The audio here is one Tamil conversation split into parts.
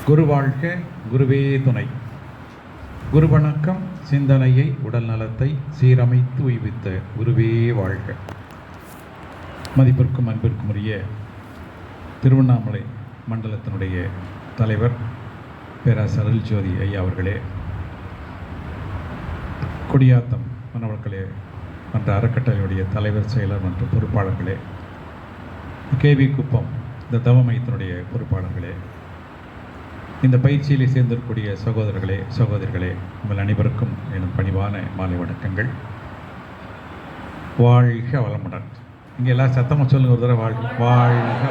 குரு வாழ்க, குருவே துணை. குரு வணக்கம். சிந்தனையை, உடல் நலத்தை சீரமைத்து உய்வித்த குருவே வாழ்க. மதிப்பிற்கும் அன்பிற்கும் உரிய திருவண்ணாமலை மண்டலத்தினுடைய தலைவர் பேராசிரியர் அருள்ஜோதி ஐயா அவர்களே, குடியாத்தம் மணவர்களே மன்ற அறக்கட்டளையுடைய தலைவர், செயலர் மற்றும் பொறுப்பாளர்களே, கேவி குப்பம் இந்த தவமையத்தினுடைய பொறுப்பாளர்களே, இந்த பயிற்சியிலே சேர்ந்திருக்கக்கூடிய சகோதரர்களே, சகோதரிகளே, உங்கள் அனைவருக்கும் என் பணிவான மாலை வணக்கங்கள். வாழ்க வளமுடன். இங்கே எல்லாம் சத்தமாக சொல்லுங்க ஒரு தடவை. வாழ்க.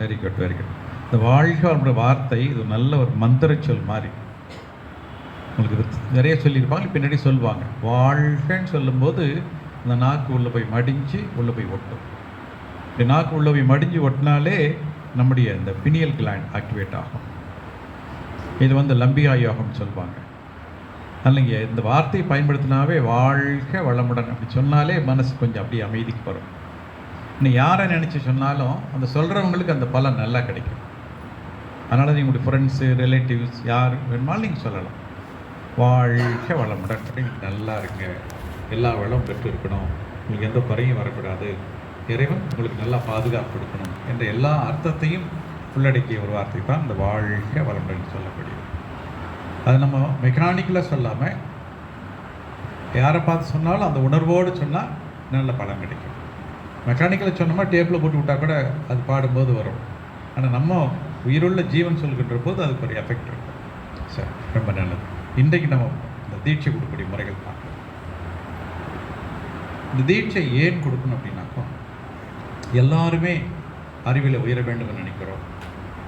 Very good, very good. இந்த வாழ்க வளமுடைய வார்த்தை இது நல்ல ஒரு மந்திர சொல் மாதிரி. உங்களுக்கு இது நிறைய சொல்லியிருப்பாங்க, பின்னாடி சொல்லுவாங்க. வாழ்கன்னு சொல்லும்போது அந்த நாக்கு உள்ளே போய் மடிஞ்சு உள்ளே போய் ஒட்டும். இந்த நாக்கு உள்ளே போய் மடிஞ்சு ஒட்டினாலே நம்முடைய இந்த பினியல் கிளாண்ட் ஆக்டிவேட் ஆகும். இது லம்பியா யோகம்னு சொல்லுவாங்க. இல்லைங்க, இந்த வார்த்தையை பயன்படுத்தினாவே வாழ்க வளமுடன் அப்படி சொன்னாலே மனசு கொஞ்சம் அப்படியே அமைதிக்கு வரும். இன்னும் யாரை நினச்சி சொன்னாலும் அந்த சொல்கிறவங்களுக்கு அந்த பலன் நல்லா கிடைக்கும். அதனால் உங்களுடைய ஃப்ரெண்ட்ஸு, ரிலேட்டிவ்ஸ் யார் வேணுமாலும் நீங்கள் சொல்லலாம். வாழ்க வளமுடன் அப்படின்னு நல்லா இருங்க, எல்லா வளமும் பெற்று இருக்கணும், உங்களுக்கு எந்த குறையும் வரக்கூடாது, இறைவன் உங்களுக்கு நல்லா பாதுகாப்பு கொடுக்கணும் என்ற எல்லா அர்த்தத்தையும் உள்ளடக்கிய ஒரு வார்த்தை தான் இந்த வாழ்க வளமுடன் சொல்லக்கூடியது. அது நம்ம மெக்கானிக்கலாக சொல்லாமல் யாரை பார்த்து சொன்னாலும் அந்த உணர்வோடு சொன்னால் நல்ல பலன் கிடைக்கும். மெக்கானிக்கலாக சொன்னோம்னா டேப்பில் போட்டு விட்டால் கூட அது பாடும்போது வரும். ஆனால் நம்ம உயிருள்ள ஜீவன் சொல்கின்ற போது அதுக்கு ஒரு எஃபெக்ட் இருக்கும். சரி, ரொம்ப நல்லது. இன்றைக்கு நம்ம இந்த தீட்சை கொடுக்கக்கூடிய முறைகள் பார்க்கலாம். இந்த தீட்சை ஏன் கொடுக்கணும் அப்படின்னாக்கோ, எல்லாருமே அறிவில் உயர வேண்டும் என்று நினைக்கிறோம்.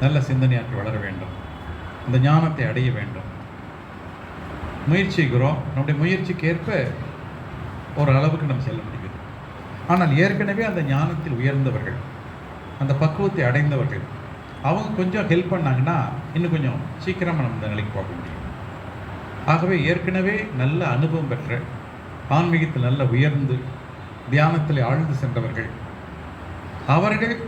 நல்ல சிந்தனையாற்றி வளர வேண்டும், இந்த ஞானத்தை அடைய வேண்டும், முயற்சிக்கிறோம். நம்முடைய முயற்சிக்கு ஏற்ப ஒரு அளவுக்கு நம்ம செல்ல முடியும். ஆனால் ஏற்கனவே அந்த ஞானத்தில் உயர்ந்தவர்கள், அந்த பக்குவத்தை அடைந்தவர்கள், அவங்க கொஞ்சம் ஹெல்ப் பண்ணாங்கன்னா இன்னும் கொஞ்சம் சீக்கிரமாக நம்ம இந்த நிலைக்கு போக முடியும். ஆகவே ஏற்கனவே நல்ல அனுபவம் பெற்ற, ஆன்மீகத்தில் நல்ல உயர்ந்து தியானத்தில் ஆழ்ந்து சென்றவர்கள், அவர்கள்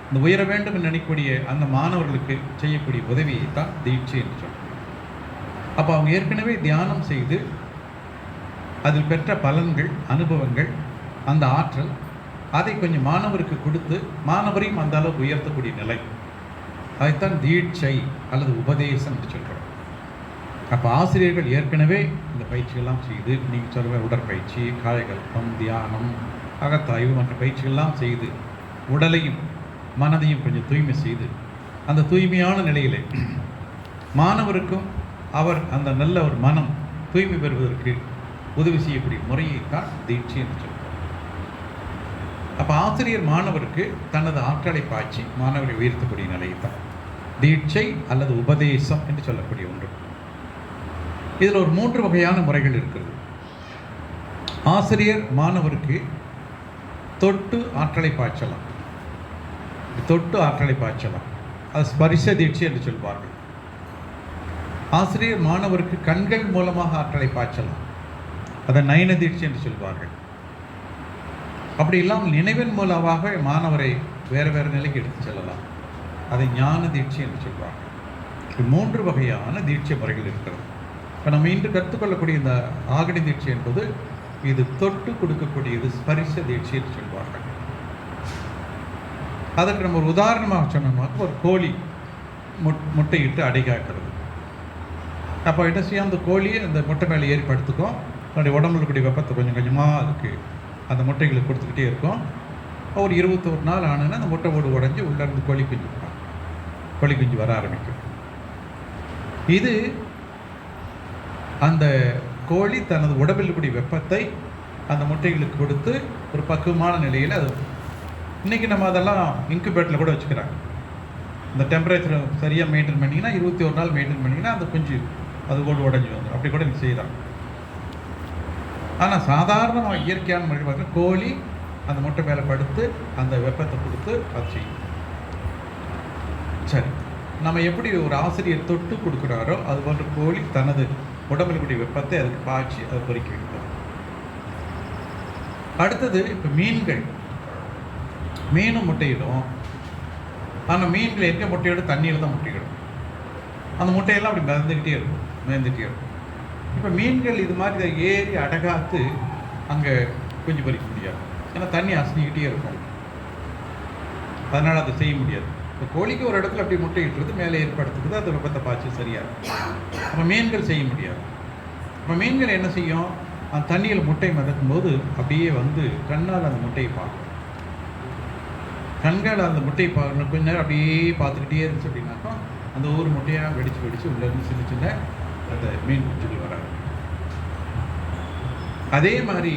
இந்த உயர வேண்டும் என்று நினைக்கக்கூடிய அந்த மாணவர்களுக்கு செய்யக்கூடிய உதவியை தான் தீட்சை என்று சொல்கிறோம். அப்போ அவங்க ஏற்கனவே தியானம் செய்து அதில் பெற்ற பலன்கள், அனுபவங்கள், அந்த ஆற்றல், அதை கொஞ்சம் மாணவருக்கு கொடுத்து மாணவரையும் அந்த அளவுக்கு உயர்த்தக்கூடிய நிலை, அதைத்தான் தீட்சை அல்லது உபதேசம் என்று சொல்கிறோம். அப்போ ஆசிரியர்கள் ஏற்கனவே இந்த பயிற்சிகள்லாம் செய்து, நீங்கள் சொல்கிற உடற்பயிற்சி, காயகல்பம், தியானம், அகத்தாய்வு மற்ற பயிற்சிகள்லாம் செய்து உடலையும் மனதையும் கொஞ்சம் தூய்மை செய்து அந்த தூய்மையான நிலையிலே மாணவருக்கும் அவர் அந்த நல்ல ஒரு மனம் தூய்மை பெறுவதற்கு உதவி செய்யக்கூடிய முறையைத்தான் தீட்சை என்று சொல்கிறோம். அப்போ ஆசிரியர் மாணவருக்கு தனது ஆற்றலை பாய்ச்சி மாணவரை உயர்த்தக்கூடிய நிலையைத்தான் தீட்சை அல்லது உபதேசம் என்று சொல்லக்கூடிய ஒன்று. இதில் ஒரு 3 வகையான முறைகள் இருக்கிறது. ஆசிரியர் மாணவருக்கு தொட்டு ஆற்றலை பாய்ச்சலாம், தொட்டு ஆற்றலை பாய்ச்சலாம், அது ஸ்பரிச தீட்சை என்று சொல்வார்கள். ஆசிரியர் மாணவருக்கு கண்கள் மூலமாக ஆற்றலை பாய்ச்சலாம், அதை நயன தீட்சை என்று சொல்வார்கள். அப்படி இல்லாமல் நினைவின் மூலமாக மாணவரை வேறு வேறு நிலைக்கு எடுத்து செல்லலாம், அதை ஞான தீட்சை என்று சொல்வார்கள். 3 வகையான தீட்சை முறைகள் இருக்கிறது. இப்போ நம்ம இன்று கற்றுக்கொள்ளக்கூடிய இந்த ஆகடி தீட்சை என்பது இது தொட்டு கொடுக்கக்கூடியது, ஸ்பரிச தீட்சை என்று சொல்வார்கள். அதற்கு நம்ம ஒரு உதாரணமாக சொன்னோம்னா, ஒரு கோழி முட்டையிட்டு அடை காக்கிறது. அப்போ என்ன செய்யும், அந்த கோழியை அந்த முட்டை மேலே ஏறி படுத்துக்கும், அதனுடைய உடம்புல இருக்கக்கூடிய வெப்பத்தை கொஞ்சம் கொஞ்சமாக அதுக்கு அந்த முட்டைகளுக்கு கொடுத்துக்கிட்டே இருக்கும். ஒரு 21 நாள் ஆனதுன்னா அந்த முட்டை ஓடு உடஞ்சி உள்ளேருந்து கோழி குஞ்சு வர ஆரம்பிக்கும். இது அந்த கோழி தனது உடம்பில் இருக்கக்கூடிய வெப்பத்தை அந்த முட்டைகளுக்கு கொடுத்து ஒரு பக்குவமான நிலையில் அது, இன்றைக்கி நம்ம அதெல்லாம் இன்குபேட்டரில் கூட வச்சுக்கிறாங்க. இந்த டெம்பரேச்சர் சரியாக மெயின்டைன் பண்ணிங்கன்னா 21 நாள் மெயின்டைன் பண்ணிங்கன்னா அந்த குஞ்சு அது கூட உடஞ்சி வந்துடும். அப்படி கூட நீங்கள் செய்கிறாங்க. ஆனால் சாதாரணமாக இயற்கையான முறை பார்த்தா கோழி அந்த முட்டை மேலே படுத்து அந்த வெப்பத்தை கொடுத்து அது செய்யும். சரி, நம்ம எப்படி ஒரு ஆசிரியர் தொட்டு கொடுக்குறாரோ அது போன்ற கோழி தனது உடம்பில் கூடிய வெப்பத்தை அதுக்கு பாய்ச்சி அதை பொறிக்க வைக்கும். அடுத்தது இப்போ மீனும் முட்டையிடும். ஆனால் மீன்கள் எங்கே முட்டையிடும், தண்ணியில் தான் முட்டையிடும். அந்த முட்டையெல்லாம் அப்படி மிதந்துக்கிட்டே இருக்கும். இப்போ மீன்கள் இது மாதிரி இதை ஏறி அடகாத்து அங்கே குஞ்சு பறிக்க முடியாது, ஏன்னா தண்ணி அசைஞ்சிக்கிட்டே இருக்கும், அதனால் அதை செய்ய முடியாது. இப்போ கோழிக்கு ஒரு இடத்துல அப்படி முட்டை இட்டுறது மேலே ஏற்படுத்துறது, அது வெப்பத்தை பாய்ச்சி சரியாக இருக்கும். அப்போ மீன்கள் செய்ய முடியாது. இப்போ மீன்கள் என்ன செய்யும், அந்த தண்ணியில் முட்டை மிதக்கும் போது அப்படியே வந்து கண்ணால் அந்த முட்டையை பார்க்கும். கண்கள் அந்த முட்டையை பார்க்கணும், கொஞ்ச நேரம் அப்படியே பார்த்துக்கிட்டே இருந்துச்சு அப்படின்னாக்கா அந்த ஒவ்வொரு முட்டையாக வெடித்து உள்ளேருந்து சின்ன அந்த மீன் குஞ்சுகள் வராது. அதே மாதிரி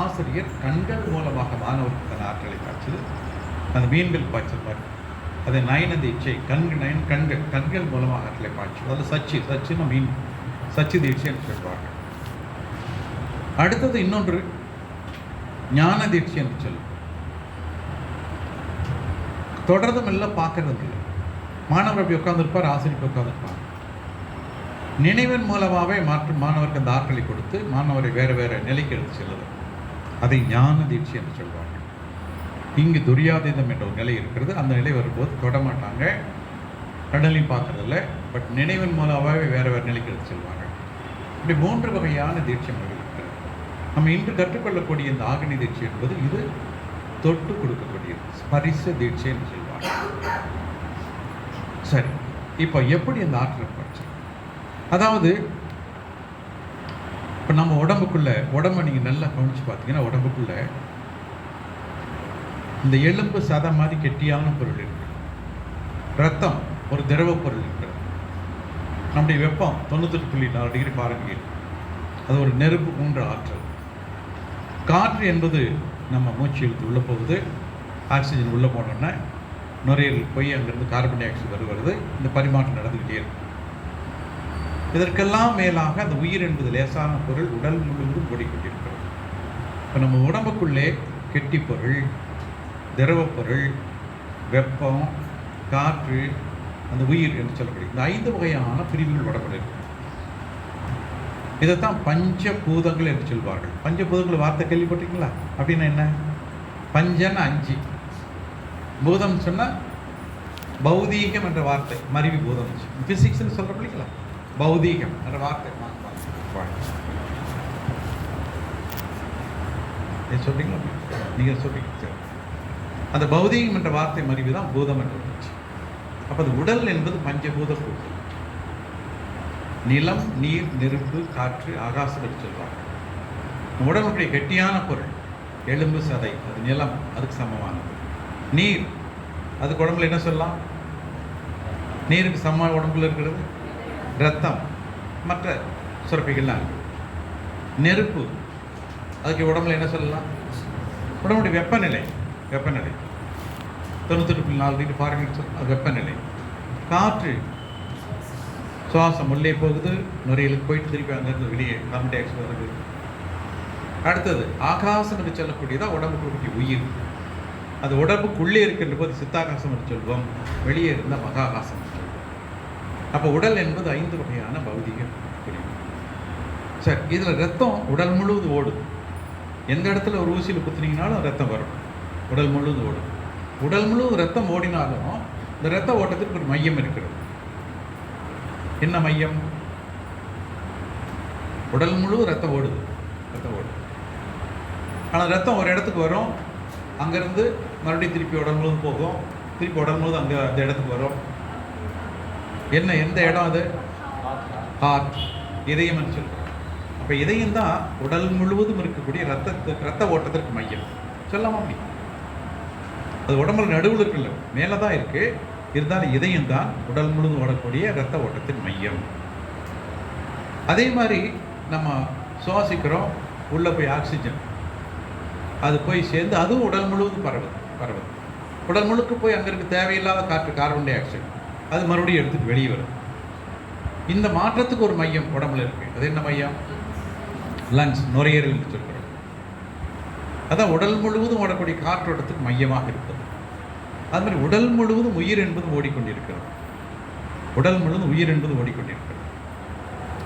ஆசிரியர் கண்கள் மூலமாக மாணவருக்கு தன் ஆற்றலை பாய்ச்சது, அந்த மீன்கள் பாய்ச்சல் மாதிரி அதை நயனது இச்சை கண்கள் மூலமாக ஆற்றலை பாய்ச்சல், அதில் சச்சுன்னு மீன் சச்சு தீட்சைன்னு சொல்வாங்க. அடுத்தது இன்னொன்று ஞான தீட்சை என்று சொல்லும். தொடர்ந்தும் இல்லை, பார்க்கறதும் இல்லை. மாணவர் அப்படி உட்காந்துருப்பார், ஆசிரியர் உட்காந்துருப்பார். நினைவின் மூலமாகவே மாணவருக்கு அந்த ஆற்றலை கொடுத்து மாணவரை வேறு வேறு நிலைக்கு எடுத்து செல்லுது, அதை ஞான தீட்சை என்று சொல்வாங்க. இங்கு துரியாதீதம் என்ற ஒரு நிலை இருக்கிறது. அந்த நிலை வரும்போது தொடமாட்டாங்க, கடலையும் பார்க்கறதில்ல, பட் நினைவின் மூலமாகவே வேறு வேறு நிலைக்கு எடுத்து செல்வாங்க. இப்படி 3 வகையான தீட்சை முறைகள் இருக்கிறது. நம்ம இன்று கற்றுக்கொள்ளக்கூடிய இந்த ஆக்னி தீட்சை என்பது இது தொட்டு கொடுக்கக்கூடியது, ஸ்பரிச தீட்சை என்று சொல்வாங்க. சரி, இப்போ எப்படி அந்த ஆற்றலை பாய்ச்சல்? அதாவது இப்போ நம்ம உடம்பை நீங்கள் நல்லா கவனித்து பார்த்தீங்கன்னா உடம்புக்குள்ள இந்த எலும்பு சதை மாதிரி கெட்டியான பொருள் இருக்கு, ரத்தம் ஒரு திரவ பொருள் இருக்கிறது, நம்முடைய வெப்பம் 98.4 டிகிரி ஃபாரன்ஹீட், அது ஒரு நெருப்பு போன்ற ஆற்றல். காற்று என்பது நம்ம மூச்சு இழுத்து உள்ளே போகுது, ஆக்சிஜன் உள்ளே போனோன்னா நுரையீரல் போய் அங்கேருந்து கார்பன் டை ஆக்சைடு வருது, இந்த பரிமாற்றம் நடந்துக்கிட்டே இருக்கும். இதற்கெல்லாம் மேலாக அந்த உயிர் என்பது லேசான பொருள் உடல் முழுவதும் ஓடிக்கொண்டிருக்கிறது. இப்போ நம்ம உடம்புக்குள்ளே கெட்டி பொருள், திரவ பொருள், வெப்பம், காற்று, அந்த உயிர் என்று சொல்லக்கூடிய இந்த 5 வகையான பிரிவுகள் உடம்புல இருக்கு. இதைத்தான் பஞ்சபூதங்கள் என்று சொல்வார்கள். பஞ்சபூதங்கள் வார்த்தை கேள்விப்பட்டிருக்கீங்களா? அப்படின்னா என்ன? பஞ்சன்னு 5, பூதம் சொன்னால் பௌதீகம் என்ற வார்த்தை, மருவி பூதம் பிசிக்ஸ்ன்னு சொல்கிற பிள்ளைங்களா, பௌதீகம் என்ற வார்த்தை சொல்றீங்களா? நீங்கள் சொல்றீங்க. அந்த பௌதீகம் என்ற வார்த்தை மருவி தான் பூதம் என்று வந்துச்சு. அப்போ அது உடல் என்பது பஞ்சபூத கூட்டு, நிலம், நீர், நெருப்பு, காற்று, ஆகாசம் என்று சொல்வாங்க. உடம்புடைய கெட்டியான பொருள் எலும்பு சதை, அது நிலம், அதுக்கு சமமானது. நீர், அதுக்கு உடம்புல என்ன சொல்லலாம்? நீருக்கு சமமான உடம்புல இருக்கிறது ரத்தம், மற்ற சுரப்பிகள்லாம் இருக்கு. நெருப்பு, அதுக்கு உடம்புல என்ன சொல்லலாம்? உடம்புடைய வெப்பநிலை 98.4 டிகிரி ஃபாரன்ஹீட், அது வெப்பநிலை. காற்று, சுவாசம் உள்ளே போகுது, நுரையீரலுக்கு போயிட்டு திருப்பி அங்கேருந்து வெளியே கார்பன் டை ஆக்சைடு வருது. அடுத்தது ஆகாசம் என்று சொல்லக்கூடியதான் உடம்புக்கு உயிர். அது உடம்புக்குள்ளே இருக்கின்ற போது சித்தாகாசம் என்று சொல்வோம், வெளியே இருந்தால் மகாகாசம் என்று சொல்வோம். அப்போ உடல் என்பது 5 வகையான பௌதிக பிரிவு. சரி, இதில் ரத்தம் உடல் முழுவதும் ஓடுது. எந்த இடத்துல ஒரு ஊசியில் குத்துனீங்கனாலும் ரத்தம் வரும், உடல் முழுவதும் ஓடும். உடல் முழுவதும் ரத்தம் ஓடினாலும் இந்த ரத்த ஓட்டத்துக்கு ஒரு மையம் இருக்கிறது. என்ன மையம்? உடல் முழுவதும் ரத்தம் ஓடுது. ஆனால் ரத்தம் ஒரு இடத்துக்கு வரும், அங்கேருந்து மறுபடியும் திருப்பி உடல் முழுவதும் போகும், திருப்பி உடல் முழுவதும் அங்கே அந்த இடத்துக்கு வரும். என்ன, எந்த இடம் அது? ஹார்ட், இதயம் என்று சொல்கிறோம். அப்போ இதயம் தான் உடல் முழுவதும் இருக்கக்கூடிய ரத்த ஓட்டத்திற்கு மையம் சொல்லாமா? அப்படி அது உடம்புல நடுவில் இருக்குல்ல, மேலே தான் இருக்குது, இருந்தாலும் இதயம் தான் உடல் முழுவதும் ஓடக்கூடிய ரத்த ஓட்டத்தின் மையம். அதே மாதிரி நம்ம சுவாசிக்கிறோம், உள்ளே போய் ஆக்சிஜன் அது போய் சேர்ந்து அதுவும் உடல் முழுவதும் பரவுது. உடல் முழுக்க போய் அங்கே இருக்க தேவையில்லாத காற்று, கார்பன் டை ஆக்சைடு, அது மறுபடியும் எடுத்துட்டு வெளியே வருது. இந்த மாற்றத்துக்கு ஒரு மையம் உடம்புல இருக்குது. அது என்ன மையம்? லங்ஸ், நுரையீரல் சொல்கிறோம். அதான் உடல் முழுவதும் ஓடக்கூடிய காற்றோட்டத்துக்கு மையமாக இருப்பது. அது மாதிரி உடல் முழுவதும் உயிர் என்பது ஓடிக்கொண்டிருக்கிறது.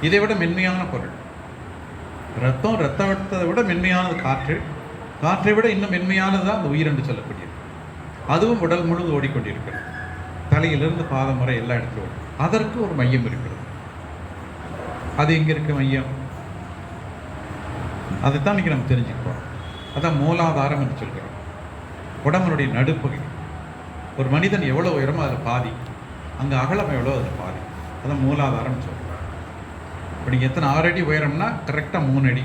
இதை விட மென்மையான பொருள் ரத்தத்தை விட மென்மையானது காற்றை விட இன்னும் மென்மையானது தான் அந்த உயிர் என்று சொல்லக்கூடியது. அதுவும் உடல் முழுவதும் ஓடிக்கொண்டிருக்கிறது. தலையிலிருந்து பாதம் வரை எல்லா இடத்துலையும் ஓடும். அதற்கு ஒரு மையம் இருக்கிறது. அது எங்கே இருக்க மையம்? அதைத்தான் இன்றைக்கி நம்ம தெரிஞ்சுக்கிறோம். அதான் மூலாதாரம் என்று சொல்கிறோம். உடம்புடைய நடுப்பகுதி. ஒரு மனிதன் எவ்வளோ உயரமோ அதில் பாதி, அங்கே அகலம் எவ்வளோ அதில் பாதி. அதான் மூலாதாரம்னு சொல்கிறோம். இப்போ நீங்கள் எத்தனை 6 அடி உயரம்னா கரெக்டாக 3 அடி.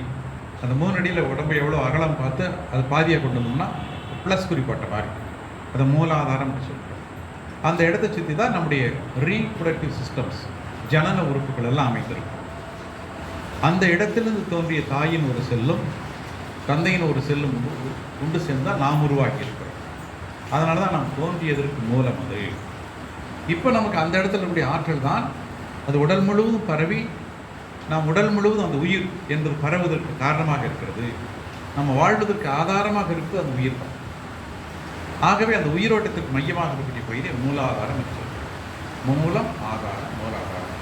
அந்த 3 அடியில் உடம்பு எவ்வளோ அகலம் பார்த்து அது பாதியாக கொண்டு வந்தோம்னா ப்ளஸ் குறி போட்ட மாதிரி. அதை மூலாதாரம்னு சொல்கிறோம். அந்த இடத்தை சுற்றி தான் நம்முடைய ரீப்ரொடக்டிவ் சிஸ்டம்ஸ், ஜனன உறுப்புகள் எல்லாம் அமைந்திருக்கும். அந்த இடத்திலிருந்து தோன்றிய தாயின் ஒரு செல்லும் தந்தையின் ஒரு செல்லும் உண்டு சேர்ந்தால் நாம் உருவாக்கி இருக்கிறோம். அதனால தான் நாம் தோன்றியதற்கு மூலம் அது. இப்போ நமக்கு அந்த இடத்துல இருக்கக்கூடிய ஆற்றல் தான் அது உடல் முழுவதும் பரவி நாம் உடல் முழுவதும் அந்த உயிர் என்பது பரவுவதற்கு காரணமாக இருக்கிறது. நம்ம வாழ்வதற்கு ஆதாரமாக இருப்பது அந்த உயிர் தான். ஆகவே அந்த உயிரோட்டத்திற்கு மையமாக இருக்கக்கூடிய பகுதி மூலாதாரம் என்று சொல்கிறோம். மூலம், ஆதாரம், மூலாதாரம்,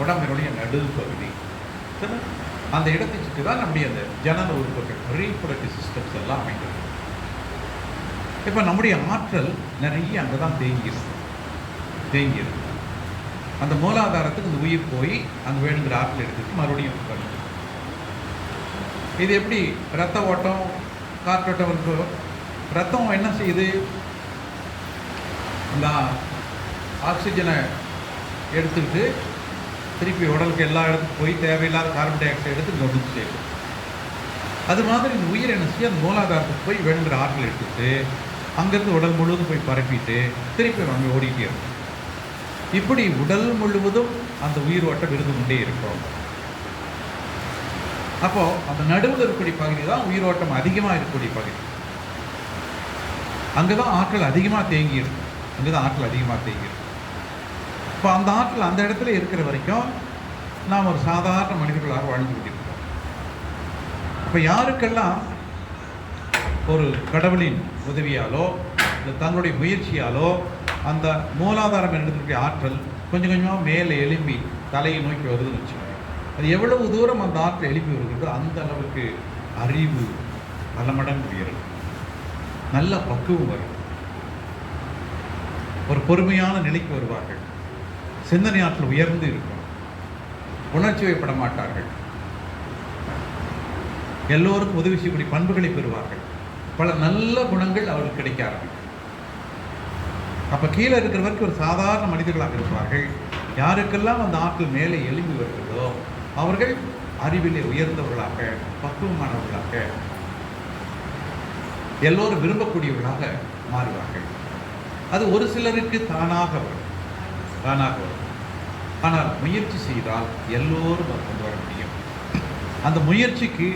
உடம்பினுடைய நடுப்பகுதி. அந்த இடத்தை சுற்றி தான் நம்முடைய அந்த ஜனன உறுப்புகள், ரீப்ரொடக்டிவ் சிஸ்டம்ஸ் எல்லாம் அமைந்தது. இப்போ நம்முடைய ஆற்றல் நிறைய அங்கே தான் தேங்கியிருக்கு. அந்த மூலாதாரத்துக்கு இந்த உயிர் போய் அங்கே வேணுங்கிற ஆற்றல் எடுத்துட்டு மறுபடியும் பண்ணுது. இது எப்படி ரத்த ஓட்டம், காற்றோட்டம் இருக்கோ, ரத்தம் என்ன செய்யுது? இந்த ஆக்சிஜனை எடுத்துக்கிட்டு திருப்பி உடலுக்கு எல்லா இடத்துக்கும் போய் தேவையில்லாத கார்பன் டை ஆக்சைடு எடுத்து இங்கே ஒன்று செய்யும். அது மாதிரி இந்த உயிர் என்ன செய்ய அந்த மூலாதாரத்துக்கு போய் வேணுங்கிற ஆற்றல் எடுத்துட்டு அங்கேருந்து உடல் முழுவதும் போய் பரப்பிட்டு திருப்பி அங்கே ஓடிக்கிட்டே இருக்கும். இப்படி உடல் முழுவதும் அந்த உயிர் ஓட்டம் இருந்து கொண்டே இருக்கும். அப்போது அந்த நடுவில் இருக்கக்கூடிய பகுதி தான் உயிரோட்டம் அதிகமாக இருக்கக்கூடிய பகுதி. அங்கே தான் ஆற்றல் அதிகமாக தேங்கியிருக்கும். இப்போ அந்த ஆற்றல் அந்த இடத்துல இருக்கிற வரைக்கும் நாம் ஒரு சாதாரண மனிதர்களாக வாழ்ந்து கொண்டிருக்கிறோம். இப்போ யாருக்கெல்லாம் ஒரு கடவுளின் உதவியாலோ இல்லை தங்களுடைய முயற்சியாலோ அந்த மூலாதாரம் எடுத்துக்கூடிய ஆற்றல் கொஞ்சம் கொஞ்சமாக மேலே எழும்பி தலையை நோக்கி வருதுன்னு வச்சுக்கோங்க. அது எவ்வளவு தூரம் அந்த ஆற்றல் எழுப்பி வருகிறதோ அந்த அளவுக்கு அறிவு பல மடங்கு உயரும், நல்ல பக்குவம் வரும், ஒரு பொறுமையான நிலைக்கு வருவார்கள், சிந்தனை ஆற்றல் உயர்ந்து இருக்கும், உணர்ச்சி வயப்பட மாட்டார்கள், எல்லோருக்கும் உதவி செய்யக்கூடிய பண்புகளை பெறுவார்கள், பல நல்ல குணங்கள் அவர்களுக்கு கிடைக்க ஆரம்பிக்கும். அப்போ கீழே இருக்கிறவருக்கு ஒரு சாதாரண மனிதர்களாக இருப்பார்கள். யாருக்கெல்லாம் அந்த ஆற்றல் மேலே எழும்பி வருகிறதோ அவர்கள் அறிவிலே உயர்ந்தவர்களாக, பக்குவமானவர்களாக, எல்லோரும் விரும்பக்கூடியவர்களாக மாறுவார்கள். அது ஒரு சிலருக்கு தானாக வரும். ஆனால் முயற்சி செய்தால் எல்லோரும் கொண்டு வர முடியும். அந்த முயற்சிக்கு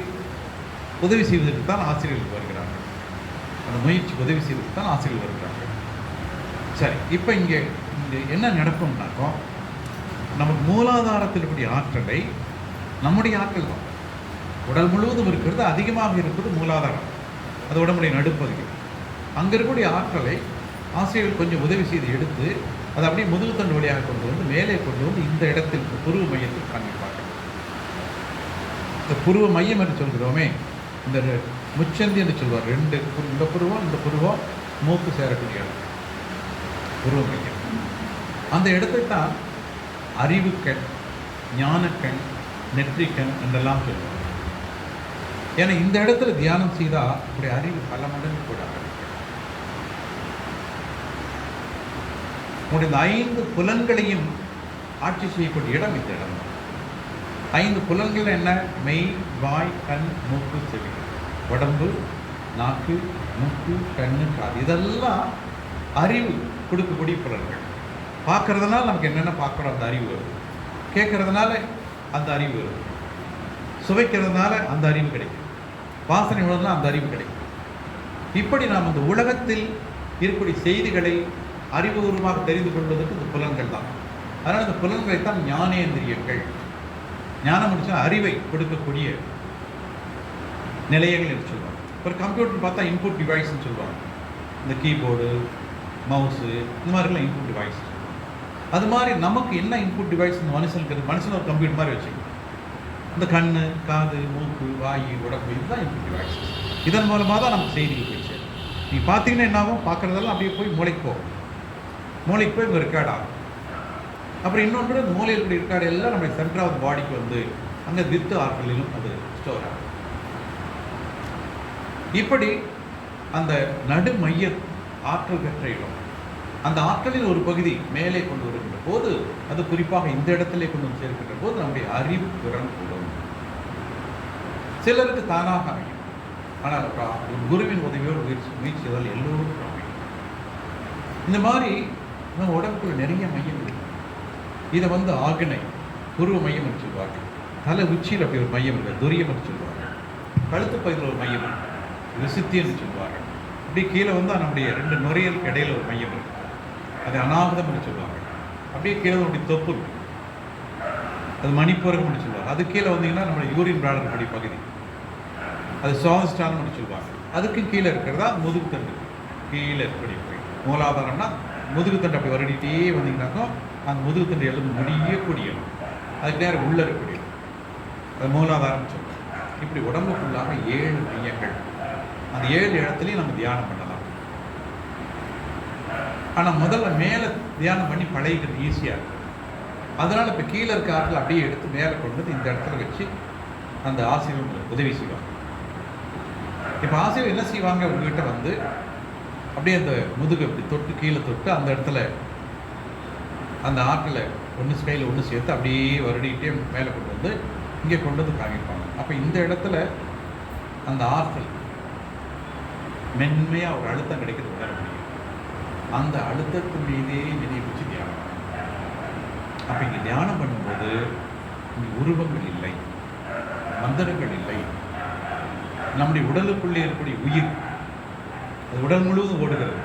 உதவி செய்வதற்கு தான் ஆசிரியர்கள் வருகிறார்கள். சரி, இப்போ இங்கே என்ன நடக்கும்னாக்கோ, நமக்கு மூலாதாரத்தில் இருக்கக்கூடிய ஆற்றலை, நம்முடைய ஆற்றல் தான் உடல் முழுவதும் இருக்கிறது, அதிகமாக இருப்பது மூலாதாரம், அது உடம்புடைய நடுப்பகுதி. அங்கே இருக்கக்கூடிய ஆற்றலை ஆசிரியர்கள் கொஞ்சம் உதவி செய்து எடுத்து அதை அப்படியே முதுகு தண்டு வழியாக கொண்டு வந்து மேலே கொண்டு வந்து இந்த இடத்தில் புருவ மையத்தில் காண்பிப்பார்கள். இந்த புருவ மையம் என்று சொல்கிறோமே, இந்த முச்சந்தி என்று சொல்வார். இந்த புருவம் மூக்கு சேரக்கூடிய இடம் புருவ மையம். அந்த இடத்தை தான் அறிவுக்கண், ஞானக்கண், நெற்றிக்கண் என்றெல்லாம் சொல்லுவார். ஏன்னா இந்த இடத்துல தியானம் செய்தால் அப்படி அறிவு பல மடங்கு கூட உங்களுடைய இந்த 5 புலன்களையும் ஆட்சி செய்யக்கூடிய இடம் இந்த இடம் தான். 5 புலன்கள் என்ன? மெய், வாய், கண், மூக்கு, செவி. உடம்பு, நாக்கு, மூக்கு, கண்ணு, காது, இதெல்லாம் அறிவு கொடுக்கக்கூடிய புலன்கள். பார்க்கறதுனால நமக்கு என்னென்ன பார்க்குறோம் அந்த அறிவு வருது, கேட்கறதுனால அந்த அறிவு வருது, சுவைக்கிறதுனால அந்த அறிவு கிடைக்கும், வாசனை உணர்ந்தால் அந்த அறிவு கிடைக்கும். இப்படி நாம் இந்த உலகத்தில் இருக்கக்கூடிய செய்திகளை அறிவுபூர்வமாக தெரிந்து கொள்வதற்கு இந்த புலன்கள் தான். அதனால் இந்த புலன்களை தான் ஞானேந்திரியங்கள். ஞானம் முடிச்சா அறிவை கொடுக்கக்கூடிய நிலையங்கள் என்று சொல்லுவாங்க. ஒரு கம்ப்யூட்டர் பார்த்தா இன்புட் டிவைஸ்ன்னு சொல்லுவாங்க. இந்த கீபோர்டு, மவுஸு, இந்த மாதிரிலாம் இன்புட் டிவைஸ். அது மாதிரி நமக்கு என்ன இன்புட் டிவைஸ் இந்த மனுஷன் ஒரு கம்ப்யூட்டர் மாதிரி வச்சுக்கணும். இந்த கண், காது, மூக்கு, வாயு, உடம்பு, இதுதான் இன்புட் டிவைஸ். இதன் மூலமாக தான் நமக்கு செய்திகள் போய் சேரும். நீங்கள் பார்த்தீங்கன்னா என்ன ஆகும்? பார்க்குறதெல்லாம் அப்படியே போய் மூளைக்கு போகும். மூளைக்கு போய் இங்கே ரெக்கார்ட் ஆகும். அப்புறம் இன்னொன்று இந்த மூலையில் கூடிய இருக்காடு எல்லாம் நம்முடைய சென்டர் ஆஃப் பாடிக்கு வந்து அங்கே வித்து ஆற்றலிலும் அது ஸ்டோர் ஆகும். இப்படி அந்த நடு மைய ஆற்றல் பெற்ற இடம், அந்த ஆற்றலின் ஒரு பகுதி மேலே கொண்டு வருகின்ற போது, அது குறிப்பாக இந்த இடத்திலே கொண்டு வந்து சேர்க்கின்ற போது நம்முடைய அறிவு திறன் கூடும். சிலருக்கு தானாக அமையும், ஆனால் ஒரு குருவின் உதவியோடு முயற்சியால் எல்லோருக்கும் அமையும். இந்த மாதிரி நம்ம உடம்புக்குள்ள நிறைய மையம் இருக்கு. இதை வந்து ஆக்னை புருவ மையம் என்று சொல்வார்கள். தலை உச்சியில் அப்படி ஒரு மையம் இருக்கு, துரியம் என்று சொல்வார்கள். கழுத்து பகுதியில் ஒரு மையம் இருக்கு, விசுத்தி என்று சொல்வார்கள். அப்படி கீழே வந்து நம்முடைய 2 நுரையலுக்கு இடையில ஒரு மையம் இருக்கு, அது அநாகதம் என்று சொல்லுவாங்க. அப்படியே கீழே நம்முடைய தொப்பு, அது மணிப்பூரகம் என்று சொல்லுவாங்க. அது கீழே வந்தீங்கன்னா நம்மளுடைய யூரின் பிளாடர் படி பகுதி, அது சுவாதிஷ்டானம் என்று சொல்லுவாங்க. அதுக்கும் கீழே இருக்கிறதா முதுகு தண்டு, கீழே இருக்கக்கூடிய பகுதி. மூலாதாரம்னா முதுகு தண்டு அப்படி வருடிட்டே வந்தீங்கன்னாக்கோ அந்த முதுகு தண்டு எலும்பு முடியக்கூடிய, அதுக்கு நேரம் உள்ள இருக்கக்கூடிய, அது மூலாதாரம் சொல்லுவாங்க. இப்படி உடம்புக்குள்ளாக 7 மையங்கள், அந்த 7 இடத்துலையும் நம்ம தியானம் பண்ணலாம். ஆனால் முதல்ல மேலே தியானம் பண்ணி பழகிக்கிறது ஈஸியாக இருக்கும். அதனால் இப்போ கீழே இருக்க ஆட்கள் அப்படியே எடுத்து மேலே கொண்டு வந்து இந்த இடத்துல வச்சு அந்த ஆசிரியர் உதவி செய்வாங்க. இப்போ ஆசிரியர் என்ன செய்வாங்க, உங்ககிட்ட வந்து அப்படியே அந்த முதுகு அப்படி தொட்டு கீழே தொட்டு அந்த இடத்துல அந்த ஆற்றில் ஒன்று ஸ்கையில் ஒன்று சேர்த்து அப்படியே வருடிக்கிட்டே மேலே கொண்டு வந்து இங்கே கொண்டு வந்து காமிப்பாங்க. அப்போ இந்த இடத்துல அந்த ஆற்றல் மென்மையாக ஒரு அழுத்தம் கிடைக்கிறது உணர முடியும். அந்த அழுத்தத்தின் மீதே நினைவுச்சு தியானம். அப்போ இங்கே தியானம் பண்ணும்போது இங்கே உருவங்கள் இல்லை, மந்திரங்கள் இல்லை. நம்முடைய உடலுக்குள்ளே இருக்கக்கூடிய உயிர், அது உடல் முழுவதும் ஓடுகிறது.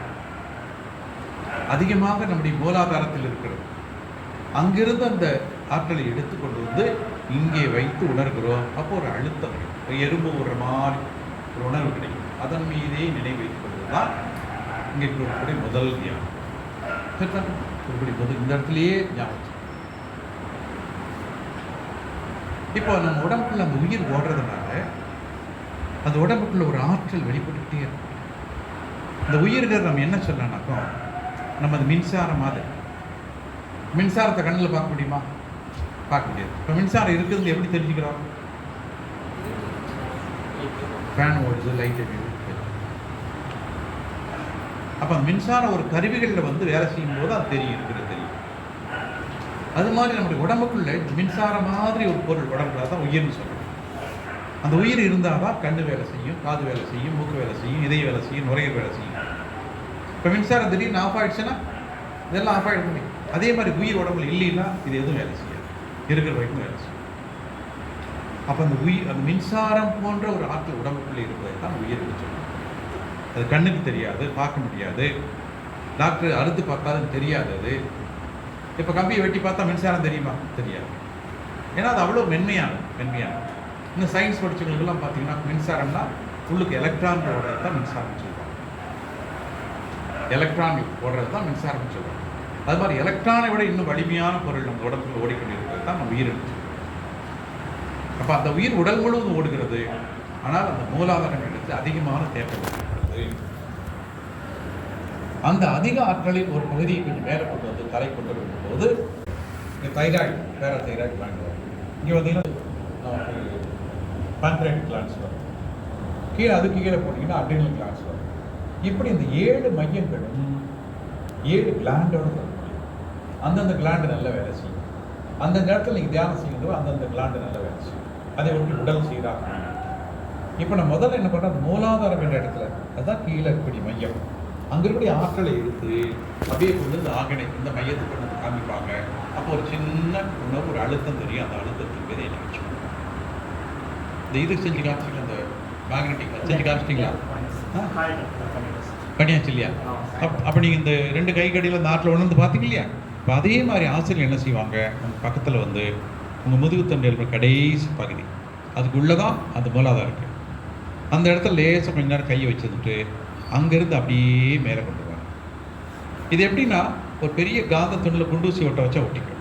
அதிகமாக நம்முடைய மூலாதாரத்தில் இருக்கிறது. அங்கிருந்து அந்த ஆற்றலை எடுத்து கொண்டு வந்து இங்கே வைத்து உணர்கிறோம். அப்போ ஒரு அழுத்தம், எறும்பு ஒரு மாதிரி ஒரு உணர்வு கிடைக்கும். அதன் மீதே நினைவு வைத்துக் கொள்வதுதான் இங்கே இருக்கக்கூடிய முதல் தியானம். இந்த இடத்துலயே ஞாபகம். இப்போ நம்ம உடம்புக்குள்ள அந்த உயிர் ஓடுறதுனால அந்த உடம்புக்குள்ள ஒரு ஆற்றல் வெளிப்பட்டுக்கிட்டே இருக்கும். இந்த உயிர்கள் நம்ம என்ன சொல்லலாம்னாக்கோ, நம்ம அது மின்சாரம் மாதிரி. மின்சாரத்தை கண்ணில் பார்க்க முடியுமா? பார்க்க முடியாது. இப்போ மின்சாரம் இருக்குதுன்னு எப்படி தெரிஞ்சுக்கிறோம்? ஃபேன் ஓடுது, லைட் எரியுது. அப்போ மின்சாரம் ஒரு கருவிகளில் வந்து வேலை செய்யும் போது அது தெரியும், இருக்கிறது தெரியும். அது மாதிரி நம்முடைய உடம்புக்குள்ள மின்சாரம் மாதிரி ஒரு பொருள் உடம்புல தான் உயிர்னு சொல்கிறோம். அந்த உயிர் இருந்தால் தான் கண்ணு வேலை செய்யும், காது வேலை செய்யும், மூக்கு வேலை செய்யும், இதய வேலை செய்யும், நுரையீரல் வேலை செய்யும். இப்போ மின்சாரம் திடீர்னு ஆஃப் ஆகிடுச்சுன்னா இதெல்லாம் ஆஃப் ஆகிடுமே. அதே மாதிரி உயிர் உடம்புல இல்லைன்னா இது எதுவும் வேலை செய்யாது, இருக்கிற வரைக்கும் வேலை செய்யும். அப்போ அந்த உயிர், அந்த மின்சாரம் போன்ற ஒரு ஆற்றல் உடம்புக்குள்ளே இருப்பதை தான் உயிர் சொல்லுவோம். அது கண்ணுக்கு தெரியாது, பார்க்க முடியாது, டாக்டர் அறுத்து பார்த்தாலும் தெரியாது. அது இப்போ கம்பியை வெட்டி பார்த்தா மின்சாரம் தெரியுமா? தெரியாது. ஏன்னா அது அவ்வளோ மென்மையானது. இன்னும் சயின்ஸ் படித்தவங்களுக்கெல்லாம் பார்த்தீங்கன்னா மின்சாரம்னா உள்ளுக்கு எலக்ட்ரான் ஓடுறது தான் மின்சாரம் சொல்லுவாங்க. எலக்ட்ரான் ஓடுறது தான் மின்சாரம் சொல்லுவாங்க. அது மாதிரி எலக்ட்ரானை விட இன்னும் வலிமையான பொருள் நம்ம உடம்புல ஓடிக்கொண்டு இருக்கிறது தான் நம்ம உயிர் சொல்லுவோம். அப்போ அந்த உயிர் உடல் முழுவதும் ஓடுகிறது. ஆனால் அந்த மூலாதாரம் எடுத்து அதிகமான தேக்கம் இருக்கிறது. அந்த அதிக ஆற்றலின் ஒரு பகுதியை கொஞ்சம் மேலே கொண்டு வந்து தலை கொண்டு வரும்போது இங்கே தைராய்டு, பேராதைராய்டு கிளாண்ட் வரும். இங்கே வந்தீங்கன்னா பான்க்ரியாட்டிக் கிளாண்ட்ஸ் வரும். கீழே அதுக்கு கீழே போனீங்கன்னா அட்ரினல் கிளாண்ட்ஸ் வரும். இப்படி இந்த 7 மையங்களும் 7 கிளாண்டோட வரும். அந்தந்த கிளாண்டு நல்ல வேலை செய்யும். அந்த நேரத்தில் நீங்கள் தியானம் செய்யும்போது அந்தந்த கிளாண்டு நல்ல வேலை செய்யும். அதை ஒட்டி உடல் சீராக. இப்போ நான் முதல்ல என்ன பண்ணுறேன், அந்த மூலாதாரம் என்ற இடத்துல அதுதான் கீழே இருக்கக்கூடிய மையம், அங்கே இருக்கக்கூடிய ஆற்றலை எடுத்து அப்படியே கொண்டு வந்து ஆகனை இந்த மையத்தை கொண்டு வந்து காமிப்பாங்க. அப்போ ஒரு சின்ன உணவு, ஒரு அழுத்தம் தெரியும். அந்த அழுத்தத்துக்கு விதையை நினைச்சு இந்த இது செஞ்சு காமிச்சிங்களா, அந்த மேக்னெட்டிக் செஞ்சு காமிச்சிட்டிங்களா? பண்ணியாச்சு இல்லையா? அப்போ நீங்கள் இந்த 2 கைக்கடியில் அந்த ஆற்றில் உணர்ந்து பார்த்தீங்க இல்லையா? இப்போ அதே மாதிரி ஆசிரியர் என்ன செய்வாங்க, உங்கள் பக்கத்தில் வந்து உங்கள் முதுகுத்தண்டு இருக்கிற கடைசி பகுதி அதுக்குள்ளே தான் அந்த மூலாதாரம் இருக்குது. அந்த இடத்துல லேசாக கொஞ்ச நேரம் கையை வச்சுட்டு அங்கேருந்து அப்படியே மேலே கொண்டு வருவாங்க. இது எப்படின்னா, ஒரு பெரிய காந்த துண்டில் குண்டூசி ஒட்ட வச்சா ஒட்டிக்கும்.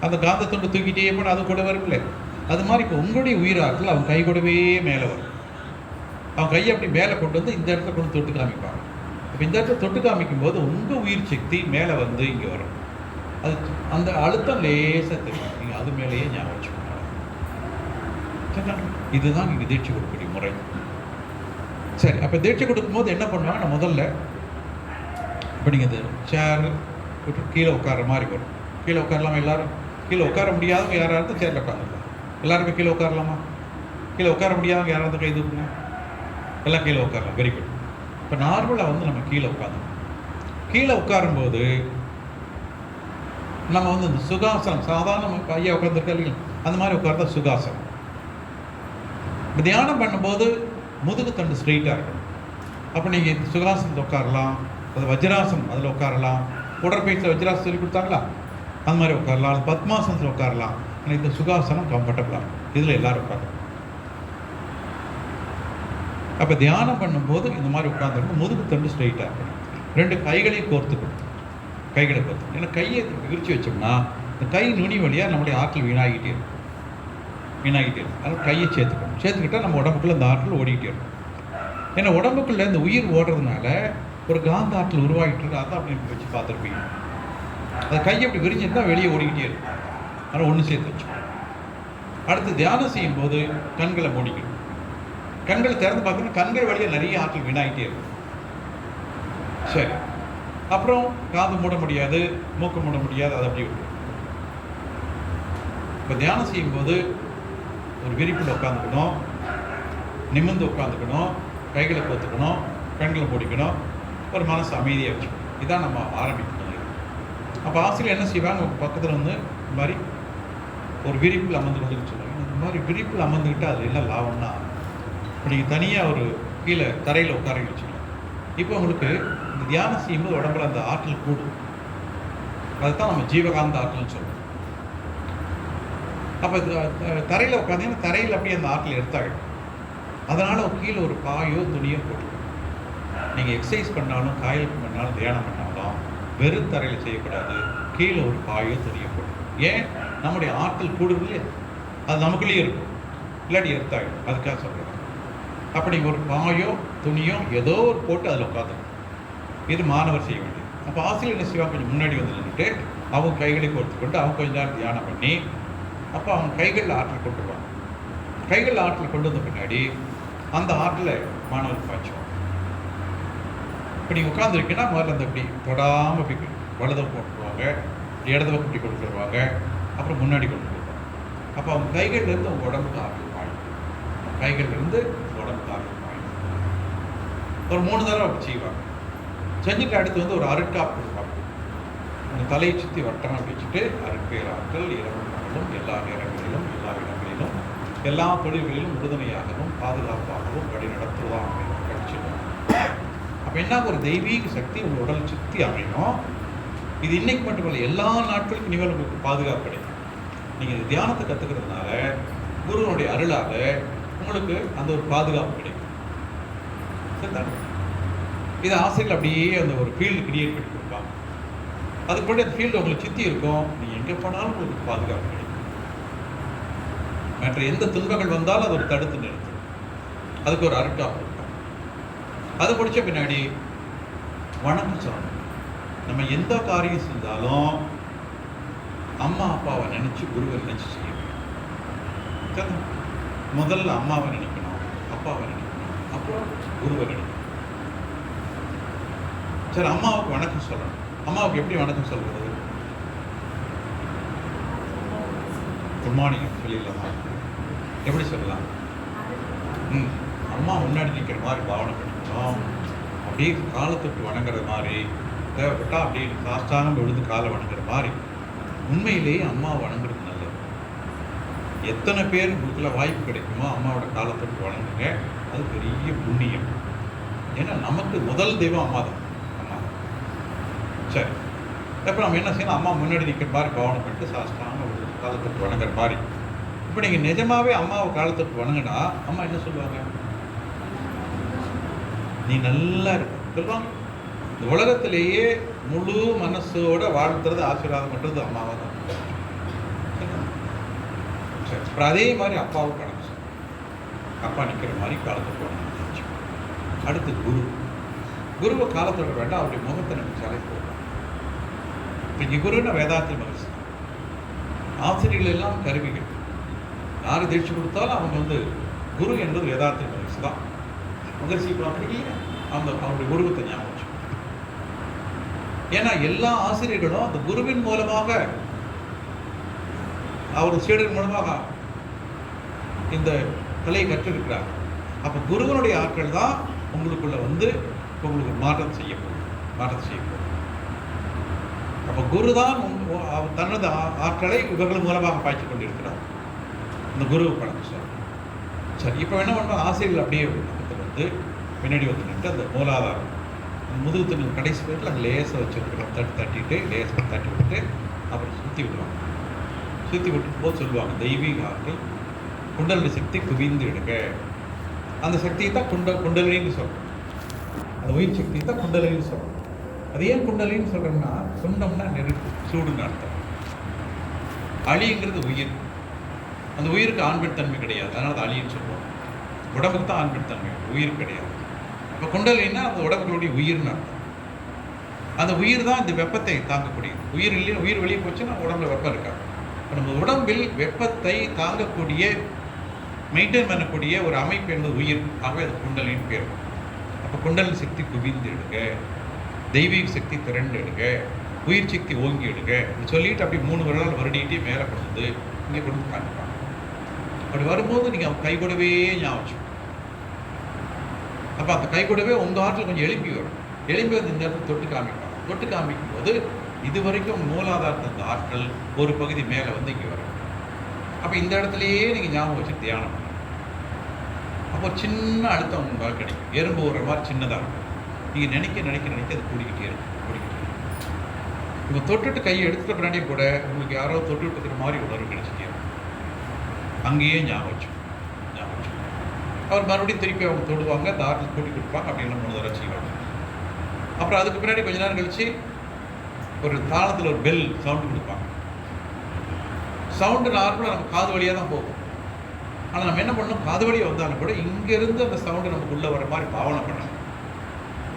அந்த காந்த துண்டை தூக்கிட்டே போனால் அது கூட வரும்ல. அது மாதிரி இப்போ உங்களுடைய உயிராற்றல் அவன் கை கூடவே மேலே வரும். அவன் கையை அப்படி மேலே கொண்டு வந்து இந்த இடத்துல கொண்டு தொட்டு காமிப்பாங்க. இப்போ இந்த இடத்துல தொட்டு காமிக்கும் போது உங்கள் உயிர் சக்தி மேலே வந்து இங்கே வரும். அது அந்த அழுத்தம் லேசாக தெரியும். நீங்கள் அது மேலேயே ஞாபகம் வச்சுக்கோங்க. இதுதான் நீங்கள் தீட்சை கொடுக்கக்கூடிய முறை. சரி, அப்போ தீட்சை கொடுக்கும்போது என்ன பண்ணுவாங்க? நான் முதல்ல இப்போ நீங்கள் இந்த சேர் விட்டு கீழே உட்கார்ற மாதிரி வரும். கீழே உட்காரலாமா? எல்லோரும் கீழே உட்கார முடியாதவங்க யாராவது சேரில் உட்காந்துருக்காங்க. எல்லாருமே கீழே உட்காரலாமா? கீழே உட்கார முடியாதவங்க யாராவது கை தூக்குங்க. எல்லாம் கீழே உட்காரலாம். Very good. இப்போ நார்மலாக வந்து நம்ம கீழே உட்காந்துருக்கோம். கீழே உட்காரும்போது நம்ம வந்து இந்த சுகாசனம், சாதாரண ஐயா உட்காந்துருக்கா இல்லைங்களா, அந்த மாதிரி உட்கார்ந்தா சுகாசனம். தியானம் பண்ணும்போது முதுகு தண்டு ஸ்ட்ரெயிட்டாக இருக்கும். அப்போ நீங்கள் சுகாசனத்தை உட்காரலாம், அது வஜ்ராசனம் அதில் உட்காரலாம். உடற்பயிற்சியில் வஜ்ராசனம் சொல்லி கொடுத்தாங்களா, அந்த மாதிரி உட்காரலாம். அது பத்மாசனத்தில் உட்காரலாம். ஆனால் இந்த சுகாசனம் கம்ஃபர்டபுளாக இருக்கும். இதில் எல்லோரும் உட்காரலாம். அப்போ தியானம் பண்ணும்போது இந்த மாதிரி உட்காந்துருக்கும். முதுகு தண்டு ஸ்ட்ரெயிட்டாக இருக்கணும். 2 கைகளையும் கோர்த்துக்கணும். கைகளை கோர்த்து, ஏன்னா கையை விரிச்சு வச்சோம்னா இந்த கை நுனி வழியாக நம்முடைய ஆற்றல் வீணாகிட்டே இருக்கும். அதனால் கையை சேர்த்துக்கிட்டால் நம்ம உடம்புக்குள்ளே இந்த ஆற்றல் ஓடிக்கிட்டே இருக்கும். ஏன்னா உடம்புக்குள்ளே இந்த உயிர் ஓடுறதுனால ஒரு காந்த ஆற்றல் உருவாகிட்டு இருக்கு. அதான் அப்படி வச்சு பார்த்துருப்பீங்க. அந்த கையை அப்படி விரிஞ்சிருந்தால் வெளியே ஓடிக்கிட்டே இருக்கும். அதனால் ஒன்று சேர்த்து வச்சோம். அடுத்து தியானம் செய்யும்போது கண்களை மூடிக்கணும். கண்களை திறந்து பார்த்தீங்கன்னா கண்கள் வழியாக நிறைய ஆற்றல் வீணாகிட்டே இருக்கும். சரி, அப்புறம் காது மூட முடியாது, மூக்கு மூட முடியாது, அது அப்படி இருக்கும். இப்போ தியானம் செய்யும்போது ஒரு விரிப்பில் உட்காந்துக்கணும், நிமிர்ந்து உட்காந்துக்கணும், கைகளை கோத்துக்கணும், கண்களை மூடிக்கணும், ஒரு மனசு அமைதியாக வச்சுக்கணும். இதான் நம்ம ஆரம்பிக்கணும். அப்போ ஆசிரியர் என்ன செய்வாங்க, உங்கள் பக்கத்தில் வந்து இந்த மாதிரி ஒரு விரிப்பில் அமர்ந்துக்கணும்னு சொல்லுவாங்க. இந்த மாதிரி விரிப்பில் அமர்ந்துக்கிட்டால் அது என்ன லாபம்னா, இப்போ நீங்கள் தனியாக ஒரு கீழே தரையில் உட்கார வச்சுக்கலாம். இப்போ உங்களுக்கு இந்த தியானம் செய்யும்போது உடம்புல அந்த ஆற்றல் கூடும். அதுதான் நம்ம ஜீவகாந்த ஆற்றல்னு சொல்லுவோம். அப்போ தரையில் உட்காந்தீங்கன்னா தரையில் அப்படியே அந்த ஆற்றல் எடுத்தாகிடும். அதனால் கீழே ஒரு பாயோ துணியோ போட்டுக்கணும். நீங்கள் எக்ஸசைஸ் பண்ணாலும், காயல் பண்ணாலும், தியானம் பண்ணாலும் வெறும் தரையில் செய்யக்கூடாது. கீழே ஒரு பாயோ துணியோ போட்டுக்கணும். ஏன்? நம்முடைய ஆற்றல் கூடுது இல்லையா, அது நமக்குள்ளேயே இருக்கும். இல்லாட்டி எடுத்தாகிடும். அதுக்காக சொல்கிறேன். அப்போ நீங்கள் ஒரு பாயோ துணியோ ஏதோ ஒரு போட்டு அதில் உட்காந்துக்கணும். இது மாணவர் செய்ய வேண்டியது. அப்போ ஆசிரியர் என்ன செய்வாங்க, கொஞ்சம் முன்னாடி வந்து நின்றுட்டு அவங்க கைகளை கோர்த்துக்கொண்டு அவங்க கொஞ்சம் நேரம் தியானம் பண்ணி, அப்போ அவங்க கைகளில் ஆற்றல் கொண்டு வருவாங்க. கைகளில் ஆற்றல் கொண்டு வந்த பின்னாடி அந்த ஆற்றலை மாணவர் பாய்ச்சுவாங்க. இப்போ நீங்கள் உட்காந்துருக்கீங்கன்னா முதல்ல அந்த இப்படி தொடாமல் இப்படி வலதை போட்டுருவாங்க, இடது பக்கம் இப்படி கொண்டு வருவாங்க, அப்புறம் முன்னாடி கொண்டு வருவாங்க. அப்போ அவங்க கைகள்லேருந்து அவங்க உடம்புக்கு ஆற்றல் பாயும். கைகள்லேருந்து உடம்புக்கு ஆற்றல் பாயும். ஒரு 3 தடவை அப்படி செய்வாங்க. செஞ்சுட்டு அடுத்து வந்து ஒரு அருட்காப்பு கொடுப்பாங்க. அந்த தலையை சுற்றி வட்டமாக வச்சுட்டு அருட்பேர் ஆற்றல் இரவும் எல்லா நேரங்களிலும், எல்லா இடங்களிலும், எல்லா தொழில்களிலும் உறுதுணையாகவும் பாதுகாப்பாகவும் வழி நடத்துவதாக கிடைச்சிடும். அப்போ என்ன, ஒரு தெய்வீக சக்தி உங்கள் உடல் சுற்றி அமையும். இது இன்னைக்கு மட்டுமல்ல, எல்லா நாட்களுக்கும் இனிமேல் உங்களுக்கு பாதுகாப்பு கிடைக்கும். நீங்கள் இந்த தியானத்தை கற்றுக்கிறதுனால குருவனுடைய அருளால் உங்களுக்கு அந்த ஒரு பாதுகாப்பு கிடைக்கும். சரிதானே? இது ஆசைகள் அப்படியே அந்த ஒரு ஃபீல்டு கிரியேட் பண்ணி கொடுப்பாங்க. அதுக்கு முன்னாடி அந்த ஃபீல்டு உங்களுக்கு சுற்றி இருக்கும். நீங்கள் எங்கே போனாலும் உங்களுக்கு பாதுகாப்பு கிடைக்கும். மற்ற எந்த துன்பங்கள் வந்தாலும் அது ஒரு தடுத்து நிறுத்தும். அதுக்கு ஒரு அருட்காப்பு இருக்கும். அது முடிச்ச பின்னாடி வணக்கம் சொல்லணும். நம்ம எந்த காரியம் செஞ்சாலும் அம்மா அப்பாவை நினச்சி, குருவை நினச்சி செய்யணும். முதல்ல அம்மாவை நினைக்கணும், அப்பாவை நினைக்கணும், அப்புறம் குருவை நினைக்கணும். சரி, அம்மாவுக்கு வணக்கம் சொல்லணும். அம்மாவுக்கு எப்படி வணக்கம் சொல்றது? குட் மார்னிங் சொல்லிடலாமா? எப்படி சொல்லலாம்? அம்மா முன்னாடி நிற்கிற மாதிரி பாவனை பண்ணிக்கணும். அப்படியே காலை தொட்டு வணங்குற மாதிரி, தேவைப்பட்டால் அப்படியே சாஸ்தானம் விழுந்து காலை வணங்குற மாதிரி. உண்மையிலேயே அம்மா வணங்குறது நல்லது. எத்தனை பேர் உங்களுக்குள்ள வாய்ப்பு கிடைக்குமோ அம்மாவோட காலை தொட்டு வணங்குங்க. அது பெரிய புண்ணியம். ஏன்னா நமக்கு முதல் தெய்வம் அம்மா தான். அம்மா தான். சரி, இப்போ நம்ம என்ன செய்யணும், அம்மா முன்னாடி நிற்கிற மாதிரி பாவனை பண்ணிட்டு சாஸ்தானம் விழுந்து காலை தொட்டு வணங்குற மாதிரி. இப்போ நீங்கள் நிஜமாவே அம்மாவை காலத்துக்கு வணங்கினா அம்மா என்ன சொல்லுவாங்க? நீ நல்லா இருக்க சொல்லுவாங்க. இந்த உலகத்திலேயே முழு மனசோட வாழ்த்துறது, ஆசீர்வாதம் பண்ணுறது அம்மாவை தான். சரி, அப்புறம் அதே மாதிரி அப்பாவும் கணக்கு சொல்லுவாங்க. அப்பா நிற்கிற மாதிரி காலத்துக்கு வணங்க. அடுத்து குருவை காலத்தோட வேண்டாம், அவருடைய முகத்தை நினைச்சாலே போதும். இங்கே குருன்னா வேதாத்திரி மகர்ஷி. ஆசிரியர்கள் எல்லாம் கருவிகள். யார் தீட்சை கொடுத்தாலும் அவங்க வந்து குரு என்பது வேதாத்திரி மகர்ஷி தான். மகர்ஷி பார்க்குறீங்க, அந்த அவருடைய உருவத்தை ஞாபகம் வச்சு. ஏன்னா எல்லா ஆசிரியர்களும் அந்த குருவின் மூலமாக, அவர் சீடர் மூலமாக இந்த கலையை கற்றிருக்கிறார். அப்போ குருவனுடைய ஆட்கள் தான் உங்களுக்குள்ள வந்து உங்களுக்கு மாற்றத்தை செய்யப்படும். அப்போ குரு தான் தனது ஆட்களை இவர்கள் மூலமாக பாய்ச்சி கொண்டிருக்கிறார். இந்த குருவை பழக்கம் சொல்ல. சரி, இப்போ என்ன பண்ணுறோம்? ஆசிரியர்கள் அப்படியே பக்கத்தில் வந்து பின்னாடி வந்து நின்று அந்த மூலாதாரம், அந்த முதுகு தண்ணி கடைசி பேரில் அந்த லேசை வச்சுருக்கிறோம். தட்டிட்டு லேசை தட்டி விட்டு அப்புறம் சுற்றி விடுவாங்க. சுற்றி விட்டு போது சொல்லுவாங்க, தெய்வீக ஆற்றல் குண்டலினி சக்தி குவிந்து எடுக்க. அந்த சக்தியை தான் குண்டலினின்னு சொல்கிறோம். அந்த உயிர் சக்தியை தான் குண்டலினின்னு சொல்கிறோம். அது ஏன் குண்டலின்னு சொல்கிறோம்னா, குண்டம்னா நெருப்பு, சூடுன்னு அர்த்தம். அழிங்கிறது உயிர். அந்த உயிருக்கு ஆண்பெண் தன்மை கிடையாது, அதனால் அது அழின்னு சொல்லுவோம். உடம்புக்கு தான் ஆண்பெண் தன்மை, உயிர் கிடையாது. இப்போ குண்டலின்னா அந்த உடம்புகளுடைய உயிர்னு அர்த்தம். அந்த உயிர் தான் இந்த வெப்பத்தை தாங்கக்கூடியது. உயிர் இல்லையா, உயிர் வெளியே போச்சுன்னா உடம்புல வெப்பம் இருக்காது. இப்போ நம்ம உடம்பில் வெப்பத்தை தாங்கக்கூடிய, மெயின்டைன் பண்ணக்கூடிய ஒரு அமைப்பு என்பது உயிர். ஆகவே அது குண்டலின்னு பேர். அப்போ குண்டலின் சக்தி குவிந்து எடுக்க, தெய்வீக சக்தி திரண்டு எடுக்க, உயிர் சக்தி ஓங்கி எடுக்க சொல்லிட்டு அப்படி 3 விரலால் வருடிட்டே மேலே கொண்டு வந்து இங்கே கொண்டு வந்து காமிப்பாங்க. அப்படி வரும்போது நீங்கள் கை கூடவே ஞாபகம். அப்போ அந்த கை கூடவே உங்கள் ஆற்றில் கொஞ்சம் எழுப்பி வரும். எழுப்பி வந்து இந்த இடத்துல தொட்டு காமிப்பாங்க. தொட்டு காமிக்கும் போது இது வரைக்கும் மூலாதாரத்து அந்த ஆற்றல் ஒரு பகுதி மேலே வந்து இங்கே வரும். அப்போ இந்த இடத்துலையே நீங்கள் ஞாபகம் வச்சு தியானம் பண்ணணும். அப்போ சின்ன அழுத்தம் உங்களுக்கு கிடைக்கும். எறும்பு ஒரு மாதிரி சின்னதாக இருக்கும். நீங்கள் நினைக்க அது கூடிக்கிட்டே இருக்கும். இப்போ தொட்டுட்டு கையை எடுத்துகிட்ட பின்னாடியே கூட உங்களுக்கு யாரோ தொட்டு இருக்கிற மாதிரி உணர்வு கிடைச்சிட்டே இருக்கும். அங்கேயே ஞாபகம் வச்சு அவர் மறுபடியும் திருப்பி அவங்க தொடுவாங்க, தாரத்தில் கூட்டி கொடுப்பாங்க. அப்படின்னு 3 தடவை செய்வாங்க. அப்புறம் அதுக்கு பின்னாடி கொஞ்ச நேரம் கழிச்சு ஒரு தாளத்தில் ஒரு பெல் சவுண்டு கொடுப்பாங்க. சவுண்டு நார்மலாக நம்ம காது வழியாக தான் போகும். ஆனால் நம்ம என்ன பண்ணணும், காது வழியாக வந்தாலும் கூட இங்கேருந்து அந்த சவுண்டு நமக்கு உள்ளே வர மாதிரி பாவனை பண்ணணும்.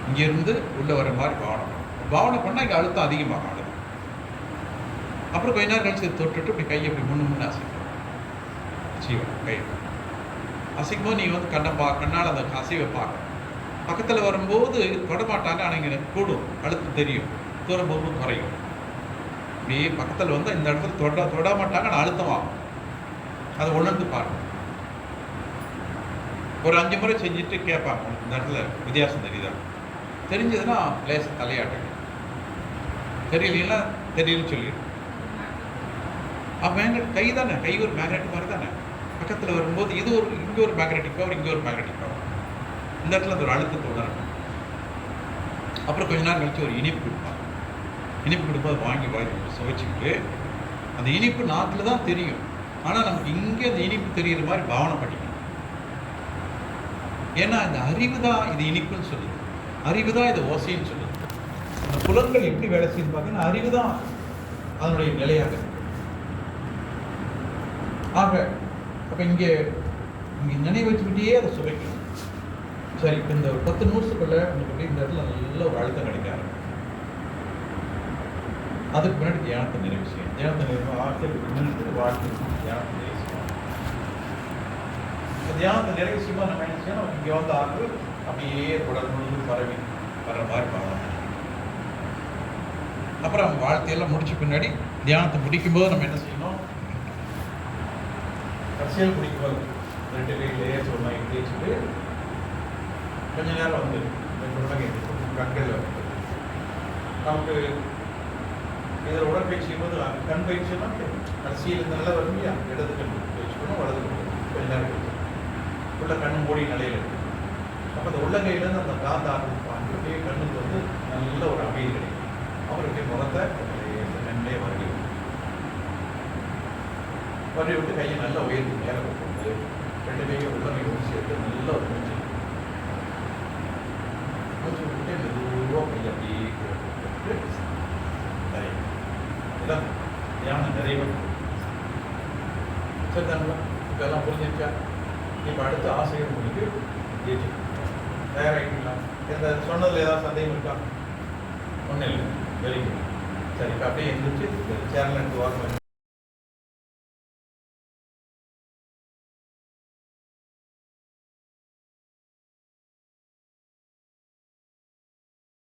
இங்கேருந்து உள்ளே வர மாதிரி பாவனை பண்ணால் இங்கே அழுத்தம் அதிகமாகும். அழுத்தம் அப்புறம் கொஞ்ச நேரம் கழிச்சு தொட்டுட்டு இப்படி கையை இப்படி முன்னு அசைக்கும். கை அசைக்கும்போது நீங்கள் வந்து கண்ணால் அந்த அசைவை பார்க்கணும். பக்கத்தில் வரும்போது தொடமாட்டாங்க, ஆனால் இங்கே கூடும், அழுத்தம் தெரியும். தூரம் போகும்போது குறையும். இப்படி பக்கத்தில் வந்து இந்த இடத்துல தொட மாட்டாங்க, ஆனால் அழுத்தம் ஆகும். அதை உணர்ந்து பாருங்க. ஒரு 5 முறை செஞ்சுட்டு கேட்பாங்க, இந்த இடத்துல வித்தியாசம் தெரியுதா? தெரிஞ்சதுன்னா லேச தலையாட்டுங்க. தெரியலன்னா தெரியலன்னு சொல்லிடும். மேக்னெட் கை தானே, கை ஒரு மேக்னெட் மாதிரி தானே. பக்கத்தில் வரும்போது இது ஒரு இங்கே ஒரு மேக்னெட்டிக் பவர், இங்கே ஒரு மேக்னெட்டிக் பவர். இந்த இடத்துல அந்த ஒரு அழுத்தத்தை உணரணும். அப்புறம் கொஞ்ச நேரம் கழிச்சு ஒரு இனிப்பு கொடுப்பாங்க. இனிப்பு கொடுப்போது வாங்கி சுவைச்சிக்கிட்டு அந்த இனிப்பு நாக்கில் தான் தெரியும். ஆனால் நமக்கு இங்கே அந்த இனிப்பு தெரிகிற மாதிரி பாவனை பண்ணிக்கணும். ஏன்னா இந்த அறிவு தான் இது இனிப்புன்னு சொல்லுது, அறிவு தான் இது ஓசைன்னு சொல்லுது. அந்த புலன்கள் எப்படி வேலை செய்யுன்னு பார்த்தீங்கன்னா அறிவு தான் அதனுடைய நிலையாக இருக்கு. ஆக அப்போ இங்கே நினைவு வச்சுக்கிட்டே அதை சுவைக்கணும். சரி, இப்போ இந்த 10 நிமிஷத்துக்குள்ள உங்களுக்கு இந்த இடத்துல நல்ல ஒரு அழுத்தம் கிடைக்காது. அதுக்கு முன்னாடி தியானத்தை நிறைவு செய்யும். தியானத்தை நிறைவு வாழ்க்கை தியானத்தை நிறைவு செய்யணும். தியானத்தை நிறைவு செய்யும்போது நம்ம என்ன செய்யணும், இங்கே வந்து ஆறு அப்படியே உடல் முழுவதும் பரவி வர மாதிரி பண்ணலாம். அப்புறம் வாழ்க்கையெல்லாம் முடிச்ச பின்னாடி தியானத்தை முடிக்கும்போது நம்ம என்ன செய்யணும், கடைசியில் முடிக்கும்போது 2 லேயர்ஸ் ஒரு மாதிரி தேய்ச்சிட்டு கொஞ்ச நேரம் வந்து கண்கள் நமக்கு இதில் உடற்பயிற்சி போது கண் பயிற்சினா கடைசியில் இந்த நல்லா வரும் இல்லையா, இடது கண் வச்சுக்கணும், வலது கண் கொஞ்ச நேரம் கழிச்சு உள்ள கண் மூடி நிலையில் இருக்கு. அப்போ அந்த உள்ளங்கையிலேருந்து அந்த காந்த ஆரம்பிச்சு வாங்கி அப்படியே கண்ணுக்கு வந்து நல்ல ஒரு அமைதி கிடைக்கும். அப்புறம் இப்படி முகத்தை நன்மையை வருகை விட்டு கையை நல்லா உயர்த்தி மேலே கொண்டு 2 கையை உள்ளங்கை ஊசி சேர்த்து நல்ல ஒரு மூச்சு விட்டு மெதுவாக கையை அப்படியே இதான் தியானம் நிறைவு. சரி தாங்களா, இதெல்லாம் புரிஞ்சிருச்சா? இப்போ அடுத்த ஆசிரியர் உங்களுக்கு ஜெயிச்சு தயாராகிட்டீங்களா? இந்த சொன்னதில் ஏதாவது சந்தேகம் இருக்கா? ஒன்றும் இல்லை. Very good. சரி, இப்போ அப்படியே எழுந்திரிச்சு சேர்ல இருந்து ஓரமாக